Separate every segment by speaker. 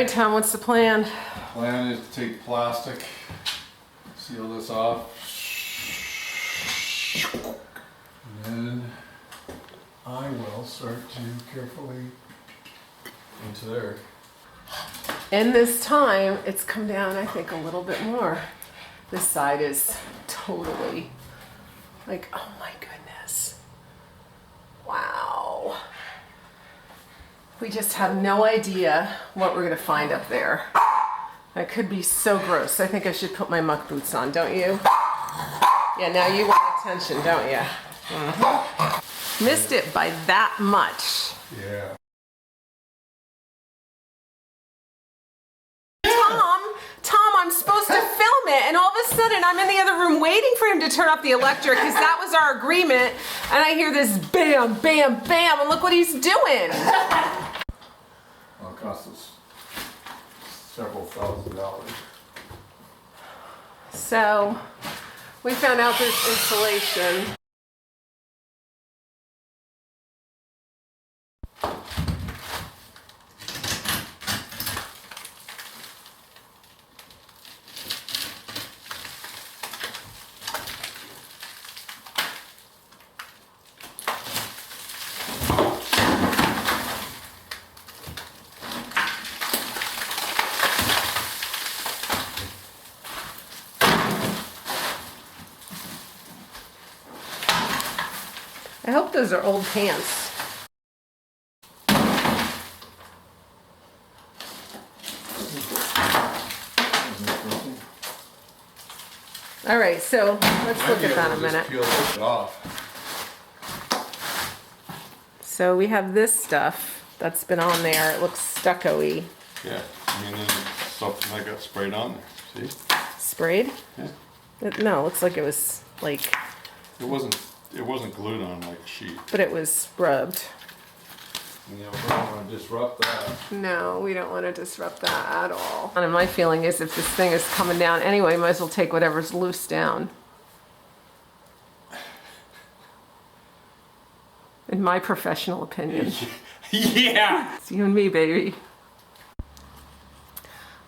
Speaker 1: Tom, what's the plan?
Speaker 2: Plan is to take plastic, seal this off, and then I will start to carefully into there.
Speaker 1: In this time, it's come down, I think, a little bit more. This side is totally like, oh my goodness. Wow. We just have no idea what we're gonna find up there. That could be so gross. I think I should put my muck boots on, don't you? Yeah, now you want attention, don't you? Mm-hmm. Missed it by that much.
Speaker 2: Yeah.
Speaker 1: Tom, I'm supposed to film it, and all of a sudden I'm in the other room waiting for him to turn off the electric, because that was our agreement, and I hear this bam, bam, bam, and look what he's doing.
Speaker 2: Well, it cost us several $1,000s.
Speaker 1: So, we found out there's insulation. I hope those are old pants. All right, so let's look at that a minute.
Speaker 2: Peel this off.
Speaker 1: So we have this stuff that's been on there. It looks stucco-y.
Speaker 2: Yeah, I mean, something that got sprayed on there. See?
Speaker 1: Sprayed?
Speaker 2: Yeah.
Speaker 1: No, it looks like it was like...
Speaker 2: It wasn't glued on like a sheet.
Speaker 1: But it was rubbed.
Speaker 2: You know, we don't want to disrupt that.
Speaker 1: No, we don't want to disrupt that at all. And my feeling is if this thing is coming down anyway, might as well take whatever's loose down. In my professional opinion.
Speaker 2: Yeah!
Speaker 1: It's you and me, baby.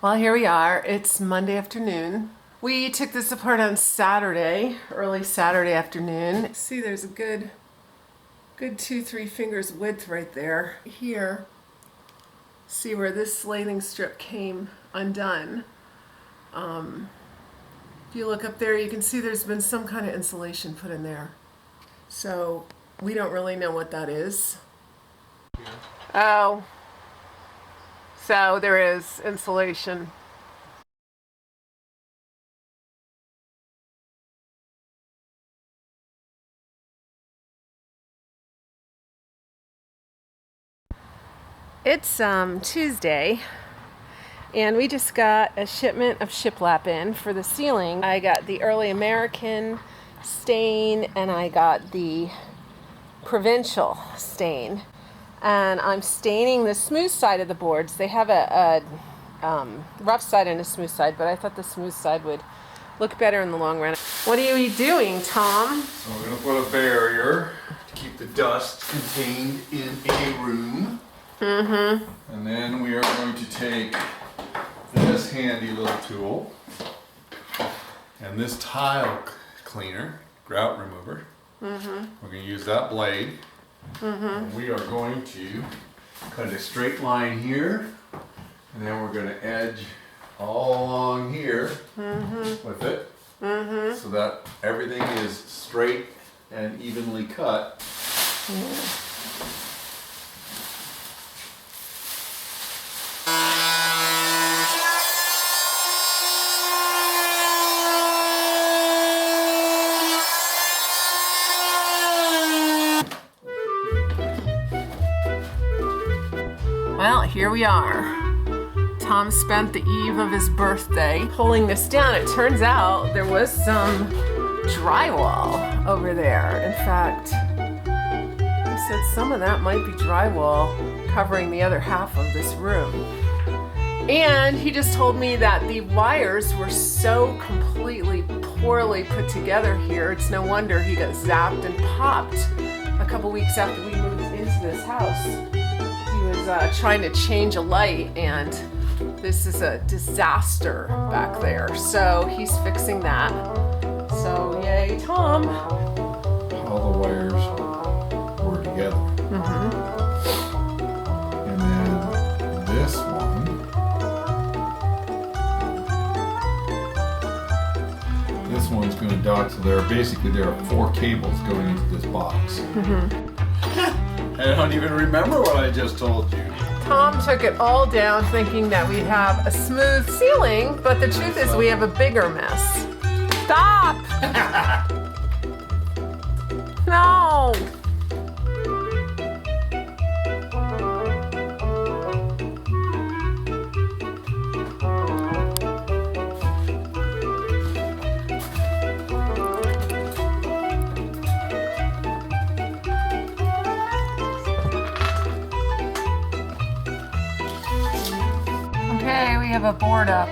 Speaker 1: Well, here we are. It's Monday afternoon. We took this apart on Saturday, early Saturday afternoon. See, there's a good 2-3 fingers width right there. Here. See where this slathing strip came undone. If you look up there, you can see there's been some kind of insulation put in there. So we don't really know what that is. Oh, so there is insulation. It's Tuesday, and we just got a shipment of shiplap in for the ceiling. I got the early American stain and I got the provincial stain. And I'm staining the smooth side of the boards. They have a rough side and a smooth side, but I thought the smooth side would look better in the long run. What are you doing, Tom?
Speaker 2: So we're going to put a barrier to keep the dust contained in a room. Mm-hmm. And then we are going to take this handy little tool and this tile cleaner, grout remover. Mm-hmm. We're going to use that blade. Mm-hmm. And we are going to cut a straight line here, and then we're going to edge all along here with it, so that everything is straight and evenly cut.
Speaker 1: Well, here we are. Tom spent the eve of his birthday pulling this down. It turns out there was some drywall over there. In fact, he said some of that might be drywall covering the other half of this room. And he just told me that the wires were so completely poorly put together here. It's no wonder he got zapped and popped a couple weeks after we moved into this house. He was trying to change a light, and this is a disaster back there. So he's fixing that. So yay, Tom.
Speaker 2: All the wires were together. And then this one, this one's going to dock. So there are 4 cables going into this box. I don't even remember what I just told you.
Speaker 1: Tom took it all down thinking that we'd have a smooth ceiling, but the truth is we have a bigger mess. Stop! No! Okay, we have a board up.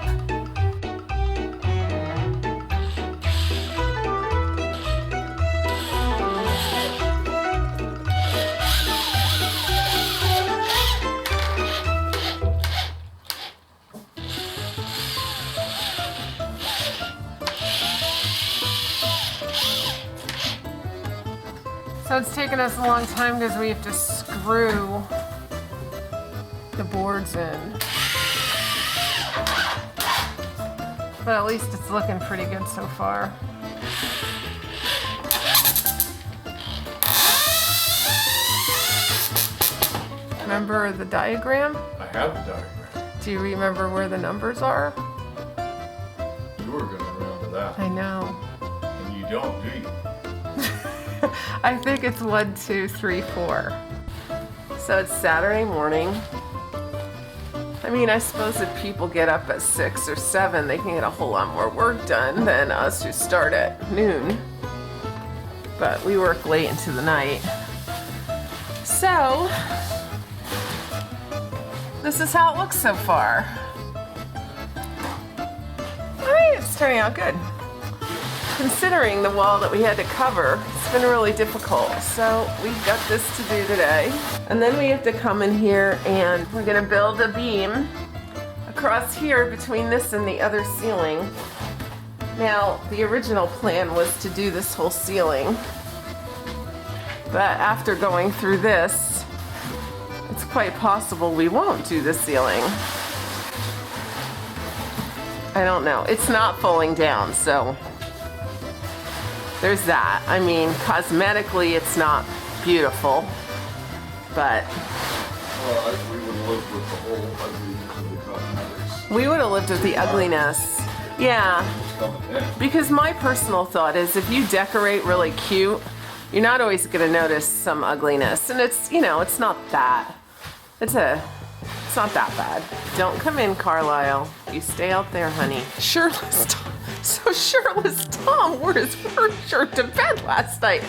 Speaker 1: So it's taken us a long time because we have to screw the boards in. But at least it's looking pretty good so far. Remember the diagram?
Speaker 2: I have the diagram.
Speaker 1: Do you remember where the numbers are?
Speaker 2: You were going to remember that.
Speaker 1: I know.
Speaker 2: And you don't, do you?
Speaker 1: I think it's 1, 2, 3, 4. So it's Saturday morning. I mean, I suppose if people get up at 6 or 7, they can get a whole lot more work done than us who start at noon. But we work late into the night. So, this is how it looks so far. I mean, it's turning out good. Considering the wall that we had to cover, it's been really difficult. So we've got this to do today. And then we have to come in here and we're gonna build a beam across here between this and the other ceiling. Now, the original plan was to do this whole ceiling. But after going through this, it's quite possible we won't do the ceiling. I don't know. It's not falling down, so there's that. I mean, cosmetically, it's not beautiful, but
Speaker 2: Well, we would live with the whole ugliness of the cosmetics.
Speaker 1: we would have lived with the ugliness. Yeah,
Speaker 2: It's coming in.
Speaker 1: because my personal thought is if you decorate really cute, you're not always going to notice some ugliness. And it's, you know, it's not that. It's not that bad. Don't come in, Carlisle. You stay out there, honey. Shirtless Tom. So shirtless Tom wore his work shirt to bed last night.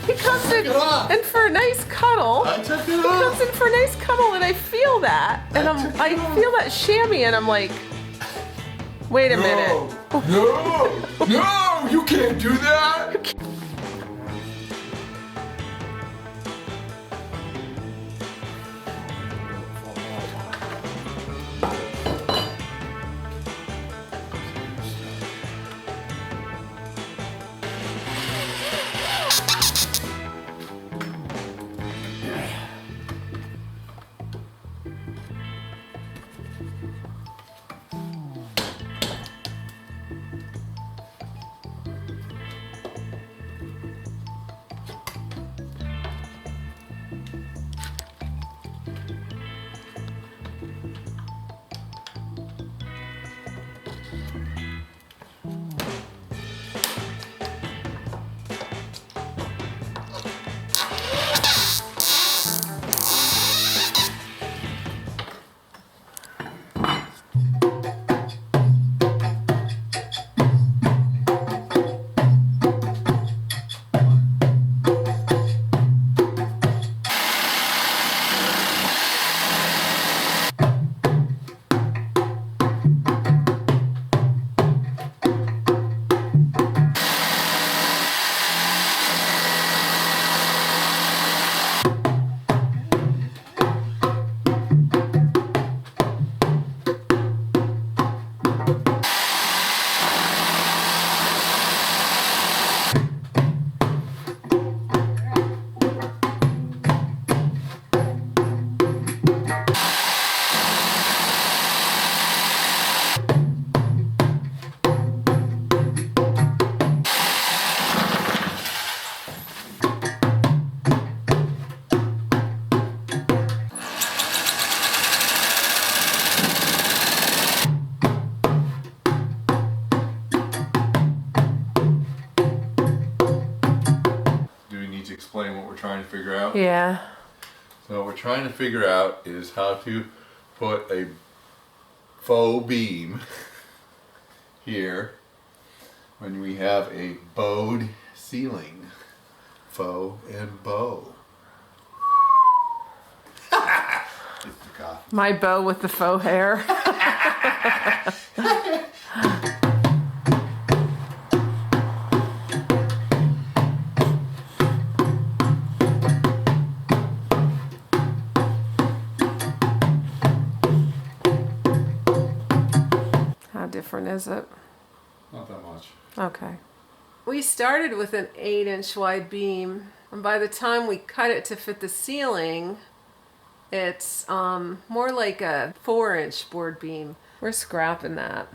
Speaker 1: He comes in and for a nice cuddle.
Speaker 2: I took it
Speaker 1: He
Speaker 2: off.
Speaker 1: comes in for a nice cuddle and I feel that. And I feel that chamois and I'm like, wait a minute.
Speaker 2: No, you can't do that. Explain what we're trying to figure out.
Speaker 1: Yeah.
Speaker 2: So what we're trying to figure out is how to put a faux beam here when we have a bowed ceiling. Faux and bow. It's the coffee.
Speaker 1: My bow with the faux hair. How different is it?
Speaker 2: Not that much.
Speaker 1: Okay. We started with an 8-inch wide beam, and by the time we cut it to fit the ceiling, it's more like a 4-inch board beam. We're scrapping that.